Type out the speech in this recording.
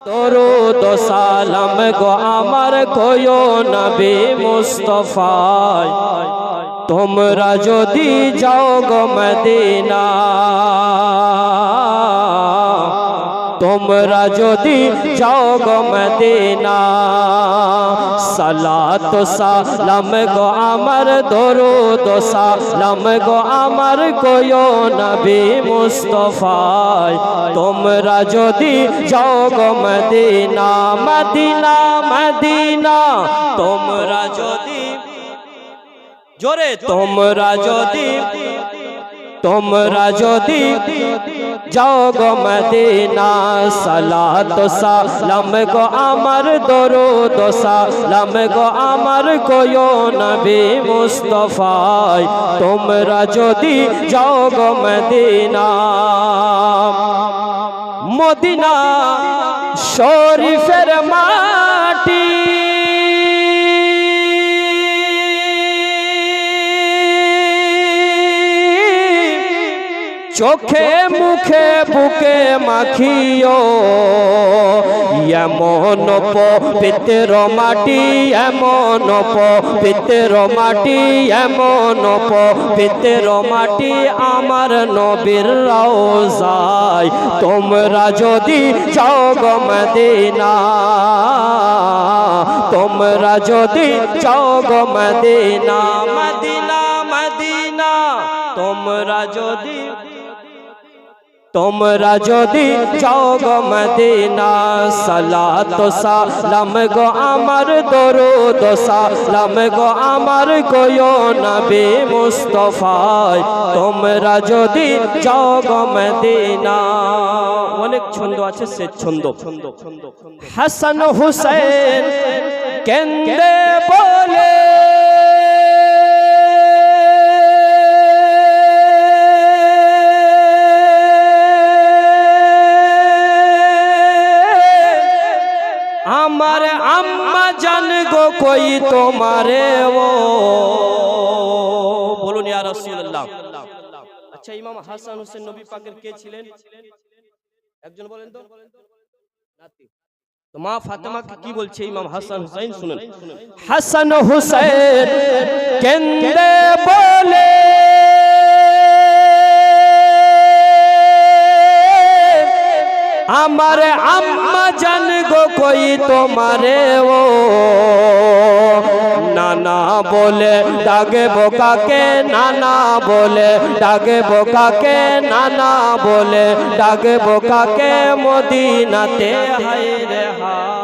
দরুদ ও সালাম গো আমার কয়ো নবী মুস্তাফায় তোমরা যদি যাও গো মদিনা তোমরা যদি যাও গো মদিনা সালাত ও সালাম গো আমার দরুদ ও সালাম গো আমার কয়ো নবী মুস্তাফায় তোমরা যদি যাও গো মদিনা মদিনা মদিনা তোমরা যদি জোরে তোমরা যদি যাও গো মদিনা সালাত ও সালাম গো আমার দরুদ ও সালাম গো আমার কয়ো নবী মুস্তাফায় তোমরা যদি যাও গো মদিনা মদিনা শরীফের মাটি চোখে মুখে বুকে মাখিও এমন পবিত্র মাটি এমন পবিত্র মাটি এমন পবিত্র মাটি আমার নবীর রওজায় তোমরা যদি যাও গো মদিনা তোমরা যদি যাও গো মদিনা মদিনা মদিনা তোমরা যদি যাও গো মদিনা সালাত ও সালাম গো আমার দরুদ ও সালাম গো আমার কয়ো নবী মুস্তাফায় তোমরা যদি যাও গো মদিনা অনেক ছন্দ আছে সে ছন্দ হাসান হুসেন কেন্দে বলে আমার আম্মা জান গো কই তোমারে ও বলুন ইয়া রাসূলুল্লাহ। আচ্ছা ইমাম হাসান হোসেন নবী পাকের কে ছিলেন একজন বলেন তো নাতি তো মা ফাতেমা কি বলছে ইমাম হাসান হোসেন শুনুন হাসান হোসেন কেন্দে বলে আমার আম্মা জান গো কই তোমারে ও নানা বলে ডাকে বোকাকে নানা বলে ডাকে বোকাকে নানা বলে ডাকে বোকাকে মদিনাতে হায় রে হায়